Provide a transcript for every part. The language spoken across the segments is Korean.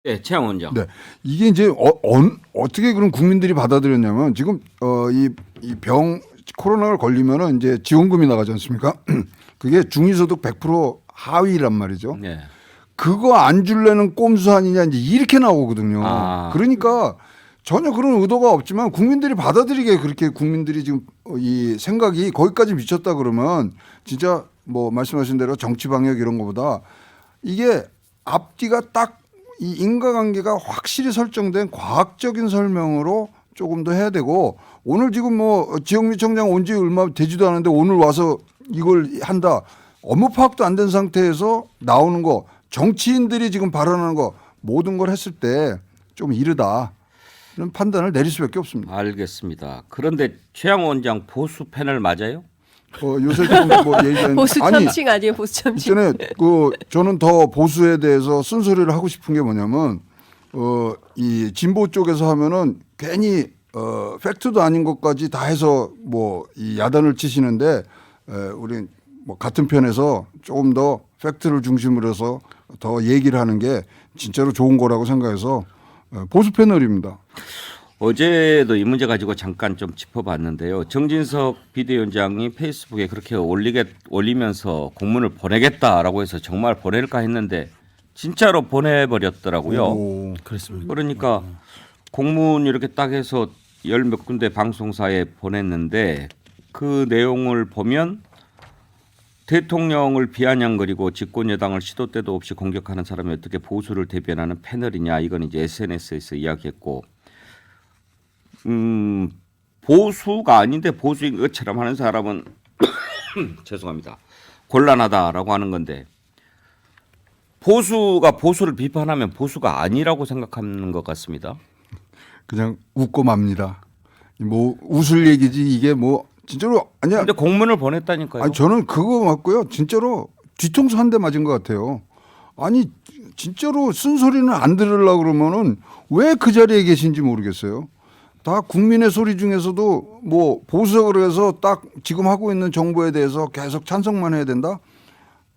네, 최양 원장. 네, 이게 이제 어떻게 그런 국민들이 받아들였냐면 지금 이 병 코로나를 걸리면은 이제 지원금이 나가지 않습니까? 그게 중위소득 100% 하위란 말이죠. 네. 그거 안 줄래는 꼼수 아니냐 이제 이렇게 나오거든요. 아. 그러니까 전혀 그런 의도가 없지만 국민들이 받아들이게 그렇게 국민들이 지금 이 생각이 거기까지 미쳤다 그러면 진짜 뭐 말씀하신 대로 정치 방역 이런 거보다 이게 앞뒤가 딱 이 인과관계가 확실히 설정된 과학적인 설명으로 조금 더 해야 되고 오늘 지금 뭐 지역미 청장 온 지 얼마 되지도 않은데 오늘 와서 이걸 한다. 업무 파악도 안 된 상태에서 나오는 거 정치인들이 지금 발언하는 거 모든 걸 했을 때 좀 이르다. 이런 판단을 내릴 수밖에 없습니다. 알겠습니다. 그런데 최양 원장 보수 패널 맞아요? 요새 좀 뭐 얘기하는 보수 참칭 아니에요, 보수 참칭. 전에 저는 더 보수에 대해서 쓴소리를 하고 싶은 게 뭐냐면 이 진보 쪽에서 하면은 괜히 팩트도 아닌 것까지 다 해서 뭐 이 야단을 치시는데 우리 뭐 같은 편에서 조금 더 팩트를 중심으로 해서 더 얘기를 하는 게 진짜로 좋은 거라고 생각해서 보수 패널입니다. 어제도 이 문제 가지고 잠깐 좀 짚어봤는데요. 정진석 비대위원장이 페이스북에 그렇게 올리면서 공문을 보내겠다라고 해서 정말 보낼까 했는데 진짜로 보내버렸더라고요. 오, 그렇습니다. 그러니까 공문 이렇게 딱 해서 열 몇 군데 방송사에 보냈는데 그 내용을 보면 대통령을 비아냥거리고 집권여당을 시도 때도 없이 공격하는 사람이 어떻게 보수를 대변하는 패널이냐 이건 이제 SNS에서 이야기했고 보수가 아닌데 보수인 것처럼 하는 사람은 죄송합니다. 곤란하다라고 하는 건데 보수가 보수를 비판하면 보수가 아니라고 생각하는 것 같습니다. 그냥 웃고 맙니다. 뭐 웃을 얘기지 이게 뭐 진짜로 아니야. 근데 공문을 보냈다니까요. 아니 저는 그거 맞고요. 진짜로 뒤통수 한 대 맞은 것 같아요. 아니 진짜로 쓴소리는 안 들으려고 그러면은 왜 그 자리에 계신지 모르겠어요. 다 국민의 소리 중에서도 뭐 보수라 그래서 딱 지금 하고 있는 정부에 대해서 계속 찬성만 해야 된다?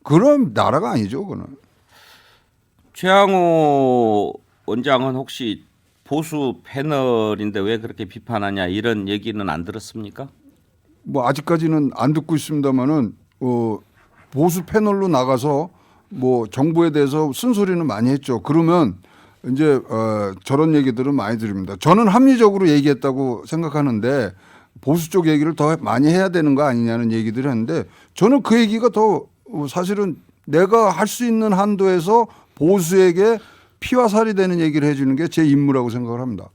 그럼 나라가 아니죠, 그거는. 최양호 원장은 혹시 보수 패널인데 왜 그렇게 비판하냐 이런 얘기는 안 들었습니까? 뭐 아직까지는 안 듣고 있습니다만은 보수 패널로 나가서 뭐 정부에 대해서 쓴소리는 많이 했죠. 그러면 이제 저런 얘기들은 많이 들립니다. 저는 합리적으로 얘기했다고 생각하는데 보수 쪽 얘기를 더 많이 해야 되는 거 아니냐는 얘기들을 했는데 저는 그 얘기가 더 사실은 내가 할 수 있는 한도에서 보수에게 피와 살이 되는 얘기를 해주는 게 제 임무라고 생각을 합니다.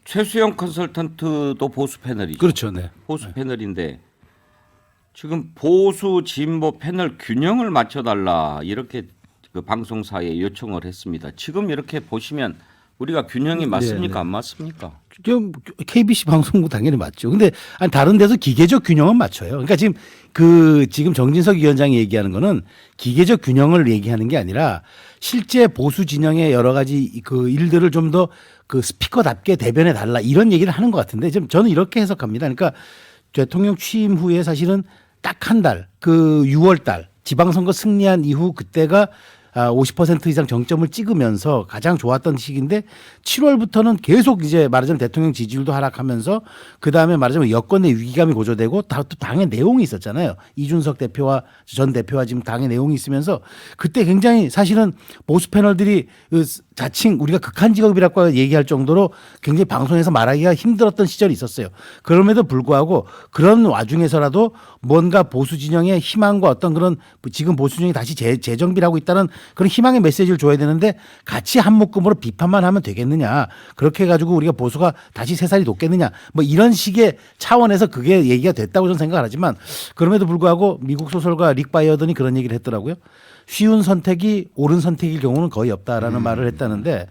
최수영 컨설턴트도 보수 패널이죠. 그렇죠, 네. 보수 패널인데 지금 보수 진보 패널 균형을 맞춰달라 이렇게 그 방송사에 요청을 했습니다. 지금 이렇게 보시면 우리가 균형이 맞습니까? 네. 안 맞습니까? 지금 KBC 방송국 당연히 맞죠. 근데 아니 다른 데서 기계적 균형은 맞춰요. 그러니까 지금 정진석 위원장이 얘기하는 거는 기계적 균형을 얘기하는 게 아니라 실제 보수 진영의 여러 가지 그 일들을 좀 더 그 스피커답게 대변해 달라 이런 얘기를 하는 것 같은데 지금 저는 이렇게 해석합니다. 그러니까 대통령 취임 후에 사실은 딱 한 달, 그 6월 달 지방선거 승리한 이후 그때가 50% 이상 정점을 찍으면서 가장 좋았던 시기인데 7월부터는 계속 이제 말하자면 대통령 지지율도 하락하면서 그 다음에 말하자면 여권의 위기감이 고조되고 또 당의 내용이 있었잖아요. 이준석 대표와 전 대표와 지금 당의 내용이 있으면서 그때 굉장히 사실은 보수 패널들이 자칭 우리가 극한 직업이라고 얘기할 정도로 굉장히 방송에서 말하기가 힘들었던 시절이 있었어요. 그럼에도 불구하고 그런 와중에서라도 뭔가 보수 진영의 희망과 어떤 그런 지금 보수 진영이 다시 재정비를 하고 있다는 그런 희망의 메시지를 줘야 되는데 같이 한 묶음으로 비판만 하면 되겠느냐. 그렇게 해가지고 우리가 보수가 다시 새살이 돋겠느냐. 뭐 이런 식의 차원에서 그게 얘기가 됐다고 저는 생각을 하지만 그럼에도 불구하고 미국 소설가 릭 바이어든이 그런 얘기를 했더라고요. 쉬운 선택이 옳은 선택일 경우는 거의 없다라는 말을 했다는데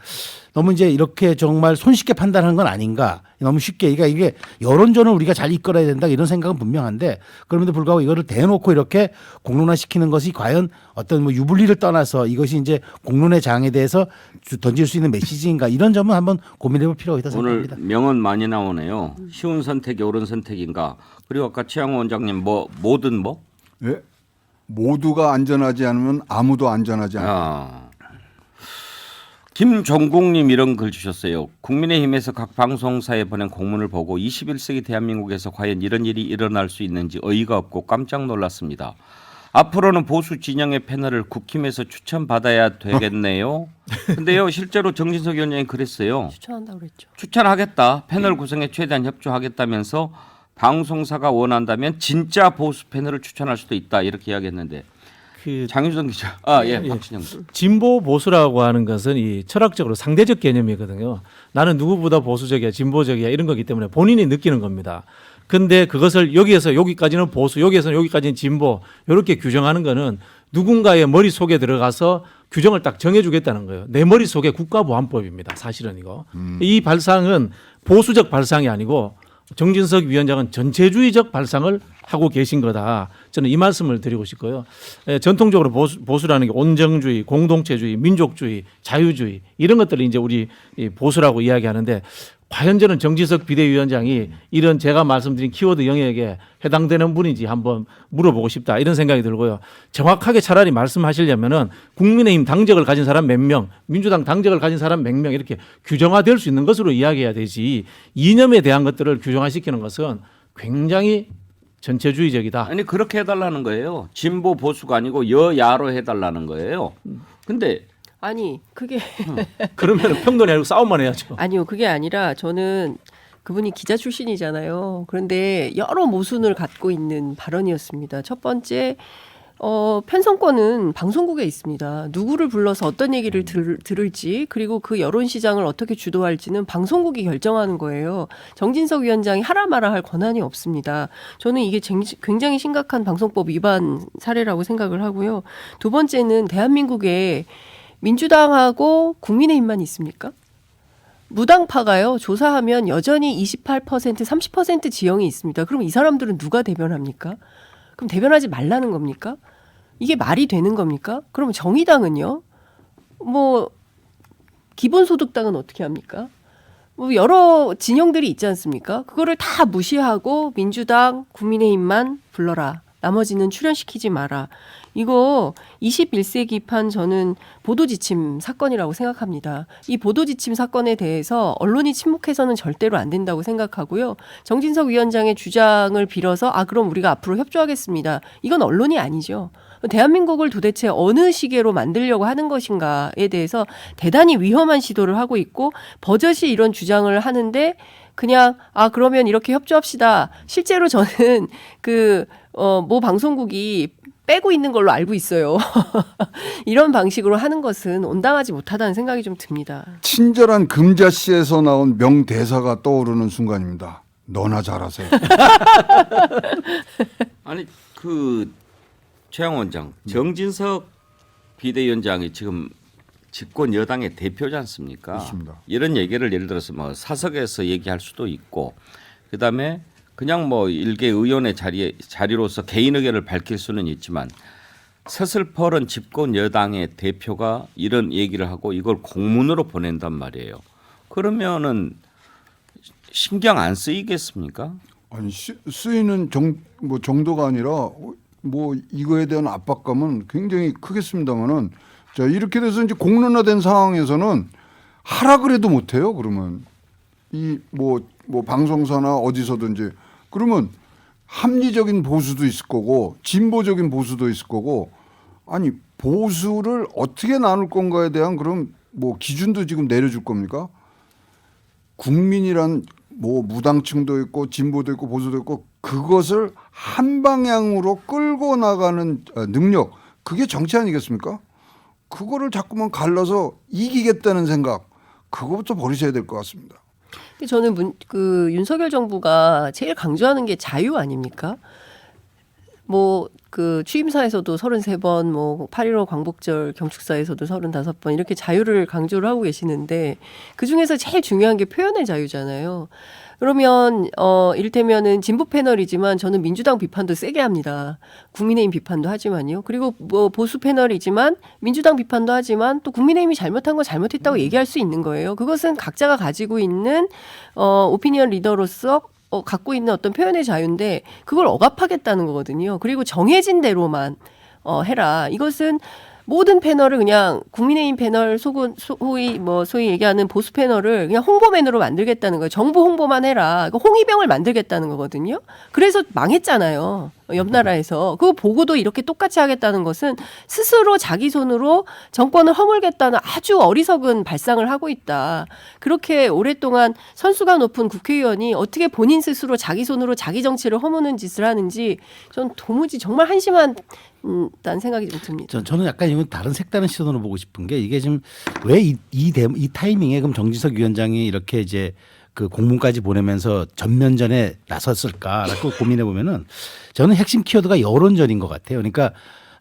너무 이제 이렇게 정말 손쉽게 판단하는 건 아닌가. 너무 쉽게. 그러니까 이게 여론전을 우리가 잘 이끌어야 된다 이런 생각은 분명한데 그럼에도 불구하고 이거를 대놓고 이렇게 공론화시키는 것이 과연 어떤 뭐 유불리를 떠나서 이것이 이제 공론의 장에 대해서 던질 수 있는 메시지인가 이런 점은 한번 고민해 볼 필요가 있다고 오늘 생각합니다. 명언 많이 나오네요. 쉬운 선택이 옳은 선택인가. 그리고 아까 최양호 원장님 뭐든 뭐? 예? 모두가 안전하지 않으면 아무도 안전하지 않다. 김종국님 이런 글 주셨어요. 국민의힘에서 각 방송사에 보낸 공문을 보고 21세기 대한민국에서 과연 이런 일이 일어날 수 있는지 어이가 없고 깜짝 놀랐습니다. 앞으로는 보수 진영의 패널을 국힘에서 추천받아야 되겠네요. 근데요 실제로 정진석 위원장이 그랬어요. 추천한다고 그랬죠. 추천하겠다. 패널 구성에 최대한 협조하겠다면서 방송사가 원한다면 진짜 보수 패널을 추천할 수도 있다 이렇게 이야기했는데 그 장윤성 기자. 박진영. 진보 보수라고 하는 것은 이 철학적으로 상대적 개념이거든요. 나는 누구보다 보수적이야, 진보적이야 이런 거기 때문에 본인이 느끼는 겁니다. 근데 그것을 여기에서 여기까지는 보수, 여기에서는 여기까지는 진보 이렇게 규정하는 거는 누군가의 머릿속에 들어가서 규정을 딱 정해주겠다는 거예요. 내 머릿속에 국가보안법입니다. 사실은 이거. 이 발상은 보수적 발상이 아니고 정진석 위원장은 전체주의적 발상을 하고 계신 거다. 저는 이 말씀을 드리고 싶고요. 전통적으로 보수라는 게 온정주의, 공동체주의, 민족주의, 자유주의 이런 것들을 이제 우리 보수라고 이야기하는데 과연 저는 정진석 비대위원장이 이런 제가 말씀드린 키워드 영역에 해당되는 분인지 한번 물어보고 싶다 이런 생각이 들고요. 정확하게 차라리 말씀하시려면은 국민의힘 당적을 가진 사람 몇 명, 민주당 당적을 가진 사람 몇 명 이렇게 규정화될 수 있는 것으로 이야기해야 되지 이념에 대한 것들을 규정화시키는 것은 굉장히 전체주의적이다. 아니 그렇게 해달라는 거예요. 진보 보수가 아니고 여야로 해달라는 거예요. 근데 아니 그게 그러면 평론이 아니고 싸움만 해야죠. 아니요 그게 아니라 저는 그분이 기자 출신이잖아요. 그런데 여러 모순을 갖고 있는 발언이었습니다. 첫 번째 편성권은 방송국에 있습니다. 누구를 불러서 어떤 얘기를 들을지 그리고 그 여론 시장을 어떻게 주도할지는 방송국이 결정하는 거예요. 정진석 위원장이 하라 마라 할 권한이 없습니다. 저는 이게 굉장히 심각한 방송법 위반 사례라고 생각을 하고요. 두 번째는 대한민국에 민주당하고 국민의힘만 있습니까? 무당파가요. 조사하면 여전히 28%, 30% 지형이 있습니다. 그럼 이 사람들은 누가 대변합니까? 그럼 대변하지 말라는 겁니까? 이게 말이 되는 겁니까? 그러면 정의당은요? 뭐 기본소득당은 어떻게 합니까? 뭐 여러 진영들이 있지 않습니까? 그거를 다 무시하고 민주당, 국민의힘만 불러라. 나머지는 출연시키지 마라. 이거 21세기판 저는 보도지침 사건이라고 생각합니다. 이 보도지침 사건에 대해서 언론이 침묵해서는 절대로 안 된다고 생각하고요. 정진석 위원장의 주장을 빌어서 그럼 우리가 앞으로 협조하겠습니다. 이건 언론이 아니죠. 대한민국을 도대체 어느 시계로 만들려고 하는 것인가에 대해서 대단히 위험한 시도를 하고 있고 버젓이 이런 주장을 하는데 그냥 그러면 이렇게 협조합시다. 실제로 저는 모 방송국이 빼고 있는 걸로 알고 있어요. 이런 방식으로 하는 것은 온당하지 못하다는 생각이 좀 듭니다. 친절한 금자씨에서 나온 명대사가 떠오르는 순간입니다. 너나 잘하세요. 아니 최양 원장, 정진석 비대위원장이 지금 집권 여당의 대표지 않습니까? 그렇습니다. 이런 얘기를 예를 들어서 뭐 사석에서 얘기할 수도 있고, 그다음에 그냥 뭐 일개 의원의 자리로서 개인 의견을 밝힐 수는 있지만 서슬퍼런 집권 여당의 대표가 이런 얘기를 하고 이걸 공문으로 보낸단 말이에요. 그러면은 신경 안 쓰이겠습니까? 아니 쓰이는 정도가 아니라 뭐 이거에 대한 압박감은 굉장히 크겠습니다만은 자 이렇게 돼서 이제 공론화된 상황에서는 하라 그래도 못해요. 그러면 이 뭐 방송사나 어디서든지 그러면 합리적인 보수도 있을 거고 진보적인 보수도 있을 거고 아니 보수를 어떻게 나눌 건가에 대한 그런 뭐 기준도 지금 내려줄 겁니까? 국민이란 뭐 무당층도 있고 진보도 있고 보수도 있고 그것을 한 방향으로 끌고 나가는 능력 그게 정치 아니겠습니까? 그거를 자꾸만 갈라서 이기겠다는 생각 그거부터 버리셔야 될 것 같습니다. 저는 윤석열 정부가 제일 강조하는 게 자유 아닙니까? 뭐 취임사에서도 33번, 뭐 8.15 광복절 경축사에서도 35번 이렇게 자유를 강조를 하고 계시는데 그 중에서 제일 중요한 게 표현의 자유잖아요. 그러면 이를테면은 진보 패널이지만 저는 민주당 비판도 세게 합니다. 국민의힘 비판도 하지만요. 그리고 뭐 보수 패널이지만 민주당 비판도 하지만 또 국민의힘이 잘못한 건 잘못했다고 얘기할 수 있는 거예요. 그것은 각자가 가지고 있는 오피니언 리더로서 갖고 있는 어떤 표현의 자유인데 그걸 억압하겠다는 거거든요. 그리고 정해진 대로만 해라. 이것은 모든 패널을 그냥 국민의힘 패널 소위 얘기하는 보수 패널을 그냥 홍보맨으로 만들겠다는 거예요. 정부 홍보만 해라. 홍위병을 만들겠다는 거거든요. 그래서 망했잖아요. 옆 나라에서. 그거 보고도 이렇게 똑같이 하겠다는 것은 스스로 자기 손으로 정권을 허물겠다는 아주 어리석은 발상을 하고 있다. 그렇게 오랫동안 선수가 높은 국회의원이 어떻게 본인 스스로 자기 손으로 자기 정치를 허무는 짓을 하는지 전 도무지 정말 한심한 다는 생각이 좀 듭니다. 저는 약간 이건 다른 색다른 시선으로 보고 싶은 게 이게 지금 왜 이 타이밍에 그럼 정진석 위원장이 이렇게 이제 그 공문까지 보내면서 전면전에 나섰을까라고 고민해 보면은 저는 핵심 키워드가 여론전인 것 같아요. 그러니까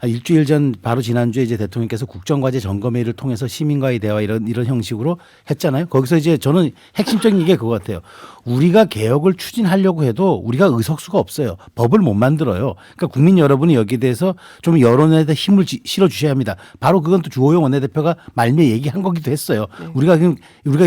일주일 전 바로 지난주에 이제 대통령께서 국정과제 점검회의를 통해서 시민과의 대화 이런 형식으로 했잖아요. 거기서 이제 저는 핵심적인 게 그거 같아요. 우리가 개혁을 추진하려고 해도 우리가 의석수가 없어요. 법을 못 만들어요. 그러니까 국민 여러분이 여기에 대해서 좀 여론에 대해 힘을 실어 주셔야 합니다. 바로 그건 또 주호영 원내대표가 말미에 얘기한 거기도 했어요. 네. 우리가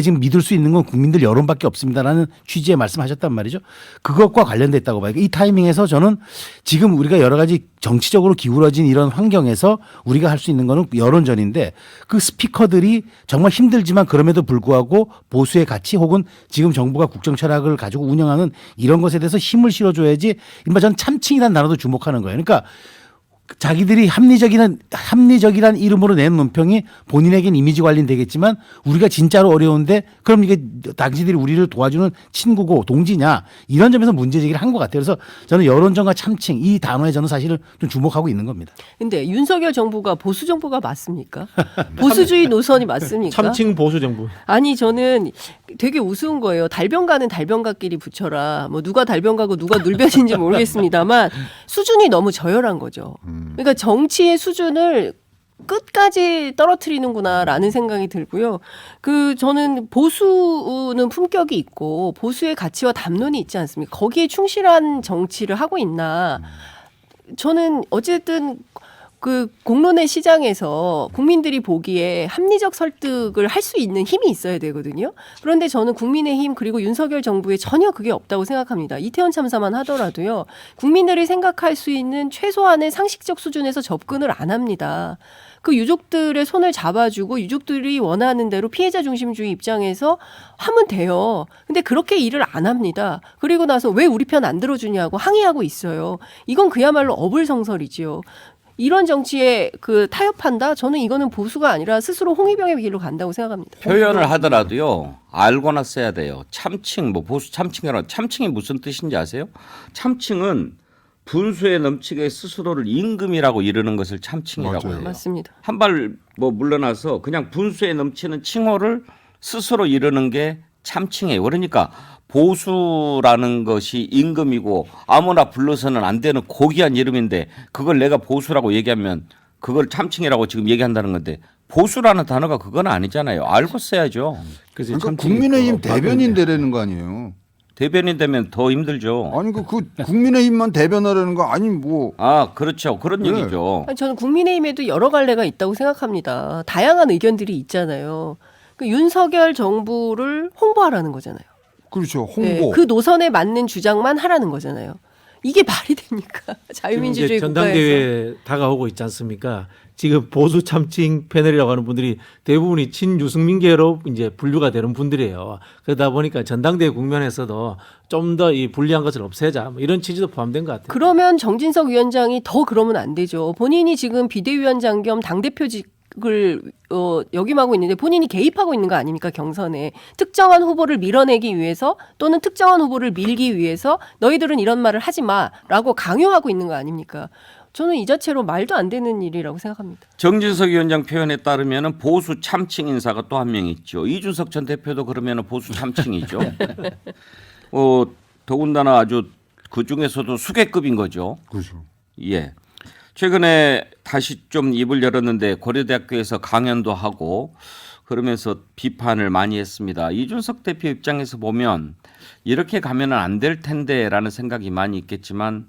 지금 믿을 수 있는 건 국민들 여론밖에 없습니다라는 취지의 말씀하셨단 말이죠. 그것과 관련됐다고 봐요. 이 타이밍에서 저는 지금 우리가 여러 가지 정치적으로 기울어진 이런 환경에서 우리가 할 수 있는 거는 여론전인데 그 스피커들이 정말 힘들지만 그럼에도 불구하고 보수의 가치 혹은 지금 정부가 국정 철학을 가지고 운영하는 이런 것에 대해서 힘을 실어줘야지. 인마 전 참칭이라는 단어도 주목하는 거예요. 그러니까 자기들이 합리적이란 이름으로 낸 논평이 본인에겐 이미지 관리는 되겠지만 우리가 진짜로 어려운데 그럼 이게 당신들이 우리를 도와주는 친구고 동지냐 이런 점에서 문제제기를 한 것 같아요. 그래서 저는 여론전과 참칭 이 단어에 저는 사실은 좀 주목하고 있는 겁니다. 근데 윤석열 정부가 보수 정부가 맞습니까? 보수주의 노선이 맞습니까? 참칭 보수 정부. 아니 저는 되게 우스운 거예요. 달변가는 달변가끼리 붙여라. 뭐 누가 달변가고 누가 눌변인지 모르겠습니다만 수준이 너무 저열한 거죠. 그러니까 정치의 수준을 끝까지 떨어뜨리는구나라는 생각이 들고요. 저는 보수는 품격이 있고 보수의 가치와 담론이 있지 않습니까? 거기에 충실한 정치를 하고 있나? 저는 어쨌든 그 공론의 시장에서 국민들이 보기에 합리적 설득을 할 수 있는 힘이 있어야 되거든요. 그런데 저는 국민의힘 그리고 윤석열 정부에 전혀 그게 없다고 생각합니다. 이태원 참사만 하더라도요. 국민들이 생각할 수 있는 최소한의 상식적 수준에서 접근을 안 합니다. 그 유족들의 손을 잡아주고 유족들이 원하는 대로 피해자 중심주의 입장에서 하면 돼요. 근데 그렇게 일을 안 합니다. 그리고 나서 왜 우리 편 안 들어주냐고 항의하고 있어요. 이건 그야말로 어불성설이지요. 이런 정치에 타협한다? 저는 이거는 보수가 아니라 스스로 홍위병의 길로 간다고 생각합니다. 표현을 하더라도요. 알고나 써야 돼요. 참칭 뭐 보수 참칭이라 참칭이 무슨 뜻인지 아세요? 참칭은 분수에 넘치게 스스로를 임금이라고 이르는 것을 참칭이라고 맞아요. 해요. 맞습니다. 한 발 뭐 물러나서 그냥 분수에 넘치는 칭호를 스스로 이르는 게 참칭이에요. 그러니까 보수라는 것이 임금이고 아무나 불러서는 안 되는 고귀한 이름인데 그걸 내가 보수라고 얘기하면 그걸 참칭이라고 지금 얘기한다는 건데 보수라는 단어가 그건 아니잖아요. 알고 써야죠. 그래서 그러니까 국민의힘 대변인 되라는 거 아니에요. 대변인 되면 더 힘들죠. 아니 그 국민의힘만 대변하라는 거 아니 뭐. 아, 그렇죠. 그런 네. 얘기죠. 아니, 저는 국민의힘에도 여러 갈래가 있다고 생각합니다. 다양한 의견들이 있잖아요. 윤석열 정부를 홍보하라는 거잖아요. 그렇죠. 홍보. 네, 그 노선에 맞는 주장만 하라는 거잖아요. 이게 말이 됩니까? 자유민주주의 국가에서. 전당대회 다가오고 있지 않습니까? 지금 보수 참칭 패널이라고 하는 분들이 대부분이 친유승민계로 이제 분류가 되는 분들이에요. 그러다 보니까 전당대회 국면에서도 좀 더 이 불리한 것을 없애자 뭐 이런 취지도 포함된 것 같아요. 그러면 정진석 위원장이 더 그러면 안 되죠. 본인이 지금 비대위원장 겸 당대표직을 역임하고 있는데 본인이 개입하고 있는 거 아닙니까? 경선에. 특정한 후보를 밀어내기 위해서 또는 특정한 후보를 밀기 위해서 너희들은 이런 말을 하지 마라고 강요하고 있는 거 아닙니까? 저는 이 자체로 말도 안 되는 일이라고 생각합니다. 정진석 위원장 표현에 따르면 보수 참칭 인사가 또 한 명 있죠. 이준석 전 대표도 그러면 보수 참칭이죠. 더군다나 아주 그 중에서도 수계급인 거죠. 그렇죠. 예. 최근에 다시 좀 입을 열었는데 고려대학교에서 강연도 하고 그러면서 비판을 많이 했습니다. 이준석 대표 입장에서 보면 이렇게 가면은 안 될 텐데라는 생각이 많이 있겠지만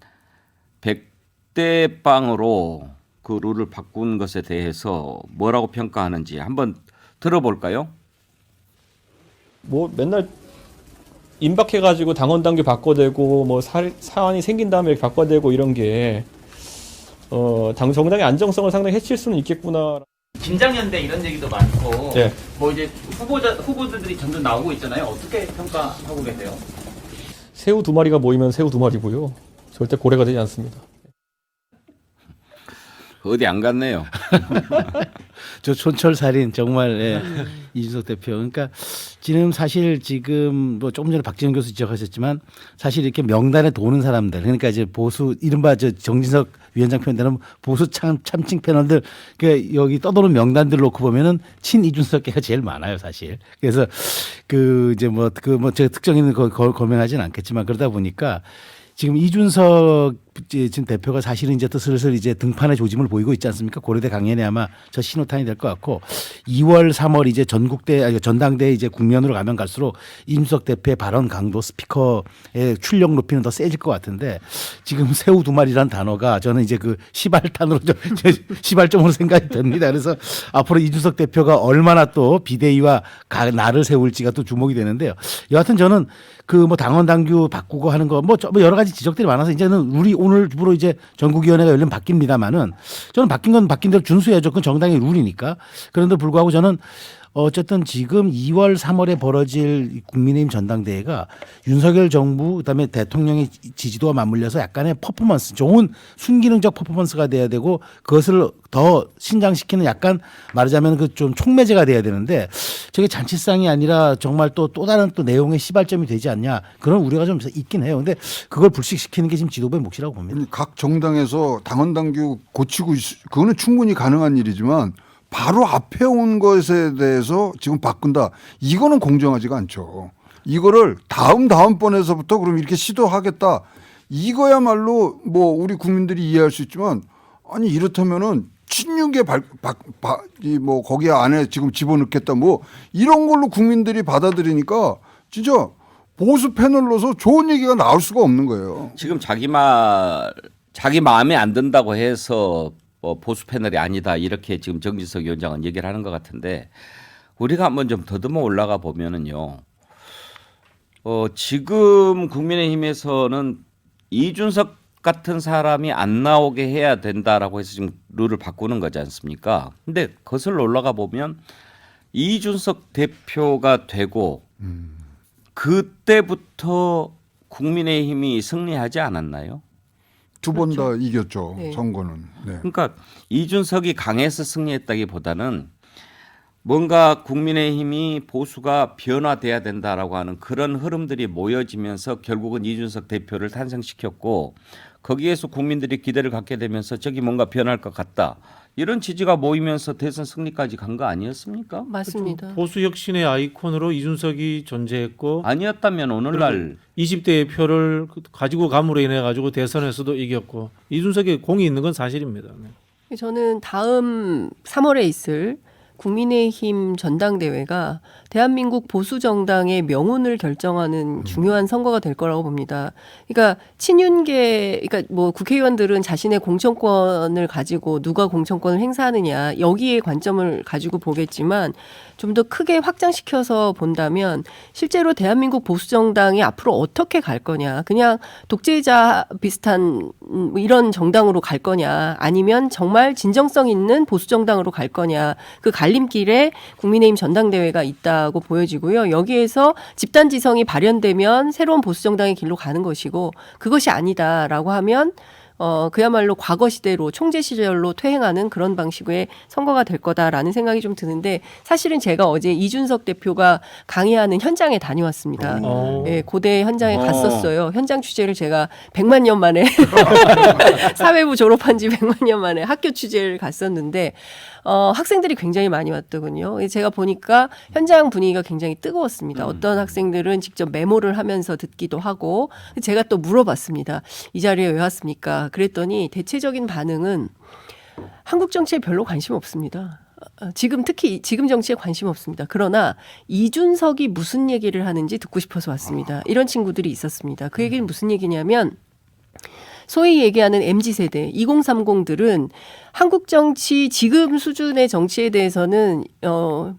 100대 빵으로 그 룰을 바꾼 것에 대해서 뭐라고 평가하는지 한번 들어볼까요? 뭐 맨날 임박해가지고 당원 당규 바꿔대고 뭐 사안이 생긴 다음에 바꿔대고 이런 게 당 정당의 안정성을 상당히 해칠 수는 있겠구나. 김장연대 이런 얘기도 많고 네. 뭐 이제 후보들이 점점 나오고 있잖아요. 어떻게 평가하고 계세요? 새우 두 마리가 모이면 새우 두 마리고요. 절대 고래가 되지 않습니다. 어디 안 갔네요. 저 촌철살인 정말 예. 이준석 대표. 그러니까 지금 뭐 조금 전에 박지원 교수 지적하셨지만 사실 이렇게 명단에 도는 사람들 그러니까 이제 보수 이른바 저 정진석 위원장 표현대로 보수 참칭 패널들 그 여기 떠도는 명단들 놓고 보면은 친 이준석계가 제일 많아요 사실. 그래서 그 이제 뭐 제가 특정 있는 거 거명하지는 않겠지만 그러다 보니까 지금 이준석 지금 대표가 사실은 이제 또 슬슬 이제 등판의 조짐을 보이고 있지 않습니까? 고려대 강연에 아마 저 신호탄이 될 것 같고 2월, 3월 이제 전당대회 이제 국면으로 가면 갈수록 이준석 대표의 발언 강도 스피커의 출력 높이는 더 세질 것 같은데 지금 새우 두 마리라는 단어가 저는 이제 그 시발탄으로 시발점으로 생각이 됩니다. 그래서 앞으로 이준석 대표가 얼마나 또 비대위와 나를 세울지가 또 주목이 되는데요. 여하튼 저는 그 뭐 당원 당규 바꾸고 하는 거 뭐 여러 가지 지적들이 많아서 이제는 우리 오늘부로 이제 전국위원회가 열리면 바뀝니다만은 저는 바뀐 건 바뀐 대로 준수해야죠. 그건 정당의 룰이니까. 그런데 불구하고 저는 어쨌든 지금 2월, 3월에 벌어질 국민의힘 전당대회가 윤석열 정부 그다음에 대통령의 지지도와 맞물려서 약간의 퍼포먼스, 좋은 순기능적 퍼포먼스가 돼야 되고 그것을 더 신장시키는 약간 말하자면 그 좀 촉매제가 돼야 되는데 저게 잔치상이 아니라 정말 또 다른 또 내용의 시발점이 되지 않냐 그런 우려가 좀 있긴 해요. 근데 그걸 불식시키는 게 지금 지도부의 몫이라고 봅니다. 각 정당에서 당원 당규 고치고 그거는 충분히 가능한 일이지만 바로 앞에 온 것에 대해서 지금 바꾼다. 이거는 공정하지가 않죠. 이거를 다음번에서부터 그럼 이렇게 시도하겠다. 이거야말로 뭐 우리 국민들이 이해할 수 있지만 아니 이렇다면은 친윤계 뭐 거기 안에 지금 집어넣겠다 뭐 이런 걸로 국민들이 받아들이니까 진짜 보수 패널로서 좋은 얘기가 나올 수가 없는 거예요. 지금 자기 마음에 안 든다고 해서 뭐 보수 패널이 아니다 이렇게 지금 정진석 위원장은 얘기를 하는 것 같은데 우리가 한번 좀 더듬어 올라가 보면은요. 지금 국민의힘에서는 이준석 같은 사람이 안 나오게 해야 된다라고 해서 지금 룰을 바꾸는 거지 않습니까? 근데 거슬러 올라가 보면 이준석 대표가 되고 그때부터 국민의힘이 승리하지 않았나요? 두 번 다 이겼죠. 네. 선거는. 네. 그러니까 이준석이 강해서 승리했다기보다는 뭔가 국민의힘이 보수가 변화돼야 된다라고 하는 그런 흐름들이 모여지면서 결국은 이준석 대표를 탄생시켰고 거기에서 국민들이 기대를 갖게 되면서 저기 뭔가 변할 것 같다. 이런 지지가 모이면서 대선 승리까지 간 거 아니었습니까? 맞습니다. 보수 혁신의 아이콘으로 이준석이 존재했고 아니었다면 오늘날 20대의 표를 가지고 감으로 인해 가지고 대선에서도 이겼고 이준석의 공이 있는 건 사실입니다. 네. 저는 다음 3월에 있을 국민의힘 전당대회가 대한민국 보수 정당의 명운을 결정하는 중요한 선거가 될 거라고 봅니다. 그러니까 그러니까 뭐 국회의원들은 자신의 공천권을 가지고 누가 공천권을 행사하느냐 여기에 관점을 가지고 보겠지만 좀 더 크게 확장시켜서 본다면 실제로 대한민국 보수 정당이 앞으로 어떻게 갈 거냐, 그냥 독재자 비슷한 이런 정당으로 갈 거냐, 아니면 정말 진정성 있는 보수 정당으로 갈 거냐, 그 갈림길에 국민의힘 전당대회가 있다고 보여지고요. 여기에서 집단지성이 발현되면 새로운 보수 정당의 길로 가는 것이고 그것이 아니다라고 하면 그야말로 과거 시대로 총재 시절로 퇴행하는 그런 방식의 선거가 될 거다라는 생각이 좀 드는데 사실은 제가 어제 이준석 대표가 강의하는 현장에 다녀왔습니다. 네, 고대 현장에 갔었어요. 현장 취재를 제가 100만 년 만에 사회부 졸업한 지 100만 년 만에 학교 취재를 갔었는데 학생들이 굉장히 많이 왔더군요. 제가 보니까 현장 분위기가 굉장히 뜨거웠습니다. 어떤 학생들은 직접 메모를 하면서 듣기도 하고 제가 또 물어봤습니다. 이 자리에 왜 왔습니까? 그랬더니 대체적인 반응은 한국 정치에 별로 관심 없습니다. 특히 지금 정치에 관심 없습니다. 그러나 이준석이 무슨 얘기를 하는지 듣고 싶어서 왔습니다. 이런 친구들이 있었습니다. 그 얘기는 무슨 얘기냐면 소위 얘기하는 MZ세대 2030들은 한국 정치 지금 수준의 정치에 대해서는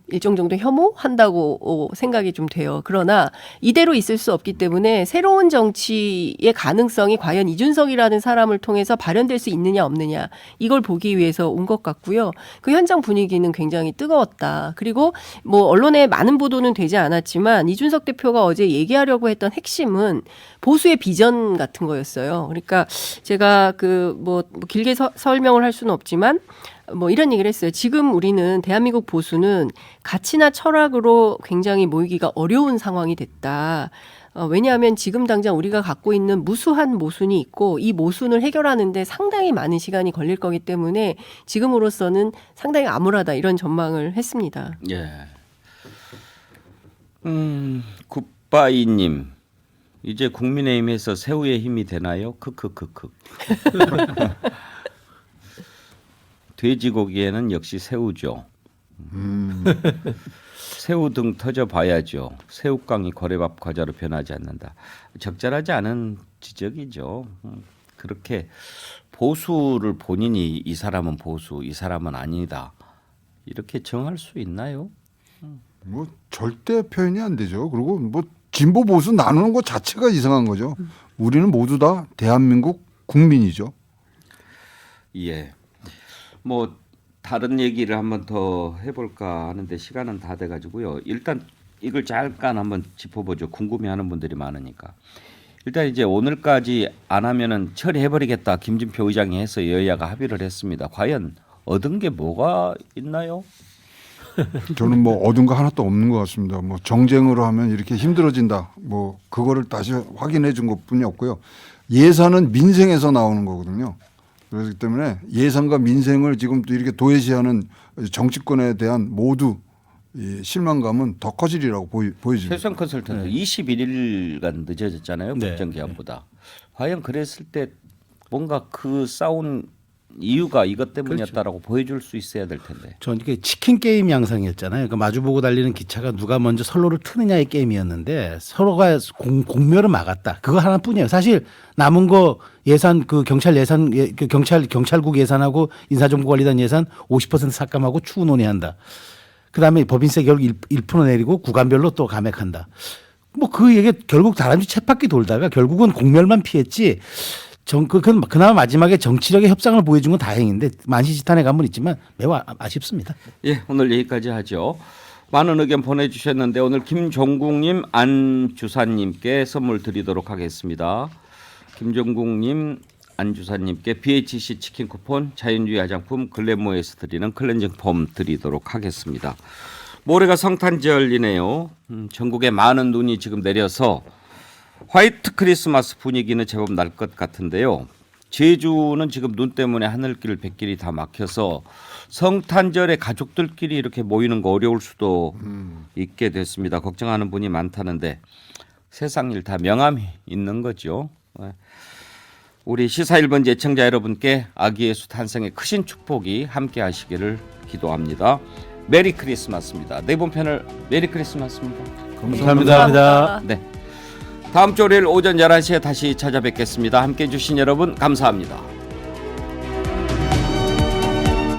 일정 정도 혐오한다고 생각이 좀 돼요. 그러나 이대로 있을 수 없기 때문에 새로운 정치의 가능성이 과연 이준석이라는 사람을 통해서 발현될 수 있느냐 없느냐 이걸 보기 위해서 온 것 같고요. 그 현장 분위기는 굉장히 뜨거웠다. 그리고 뭐 언론에 많은 보도는 되지 않았지만 이준석 대표가 어제 얘기하려고 했던 핵심은 보수의 비전 같은 거였어요. 그러니까 제가 뭐 길게 설명을 할 수는 없지만 뭐 이런 얘기를 했어요. 지금 우리는 대한민국 보수는 가치나 철학으로 굉장히 모이기가 어려운 상황이 됐다. 왜냐하면 지금 당장 우리가 갖고 있는 무수한 모순이 있고 이 모순을 해결하는데 상당히 많은 시간이 걸릴 거기 때문에 지금으로서는 상당히 암울하다 이런 전망을 했습니다. 예. 굿바이님. 이제 국민의힘에서 새우의 힘이 되나요? 크크크크. 돼지고기에는 역시 새우죠. 새우 등 터져봐야죠. 새우깡이 고래밥 과자로 변하지 않는다. 적절하지 않은 지적이죠. 그렇게 보수를 본인이 이 사람은 보수, 이 사람은 아니다. 이렇게 정할 수 있나요? 뭐 절대 표현이 안 되죠. 그리고 뭐 진보 보수 나누는 것 자체가 이상한 거죠. 우리는 모두 다 대한민국 국민이죠. 예. 뭐 다른 얘기를 한번 더 해볼까 하는데 시간은 다 돼가지고요. 일단 이걸 잠깐 한번 짚어보죠. 궁금해하는 분들이 많으니까. 일단 이제 오늘까지 안 하면은 처리해버리겠다. 김진표 의장이 해서 여야가 합의를 했습니다. 과연 얻은 게 뭐가 있나요? 저는 뭐 얻은 거 하나도 없는 것 같습니다. 뭐 정쟁으로 하면 이렇게 힘들어진다. 뭐 그거를 다시 확인해 준 것뿐이 없고요. 예산은 민생에서 나오는 거거든요. 그렇기 때문에 예산과 민생을 지금 또 이렇게 도외시하는 정치권에 대한 모두 이 실망감은 더 커지리라고 보여집니다. 최수영 컨설턴트 21일간 늦어졌잖아요. 네. 국정기한보다. 과연 그랬을 때 뭔가 그 싸운 이유가 이것 때문이었다라고 보여줄 수 있어야 될 텐데. 전 이게 치킨 게임 양상이었잖아요. 그러니까 마주보고 달리는 기차가 누가 먼저 선로를 트느냐의 게임이었는데 서로가 공멸을 막았다. 그거 하나뿐이에요. 사실 남은 거 예산 그 경찰 예산 그 경찰국 예산하고 인사정보관리단 예산 50% 삭감하고 추후 논의한다. 그다음에 법인세 결국 1% 내리고 구간별로 또 감액한다. 뭐 그 얘기 결국 다람쥐 쳇바퀴 돌다가 결국은 공멸만 피했지. 그나마 마지막에 정치력의 협상을 보여준 건 다행인데 만시지탄의 감은 있지만 매우 아쉽습니다. 예, 오늘 여기까지 하죠. 많은 의견 보내주셨는데 오늘 김종국님, 안주사님께 선물 드리도록 하겠습니다. 김종국님, 안주사님께 BHC 치킨 쿠폰, 자연주의 화장품 글래모에서 드리는 클렌징 폼 드리도록 하겠습니다. 모레가 성탄절이네요. 전국에 많은 눈이 지금 내려서 화이트 크리스마스 분위기는 제법 날 것 같은데요. 제주는 지금 눈 때문에 하늘길 백길이 다 막혀서 성탄절에 가족들끼리 이렇게 모이는 거 어려울 수도 있게 됐습니다. 걱정하는 분이 많다는데 세상 일 다 명함이 있는 거죠. 우리 시사 1번 애청자 여러분께 아기 예수 탄생의 크신 축복이 함께 하시기를 기도합니다. 메리 크리스마스입니다. 네 번 편을 메리 크리스마스입니다. 감사합니다. 네. 다음 주 월요일 오전 11시에 다시 찾아뵙겠습니다. 함께해 주신 여러분 감사합니다.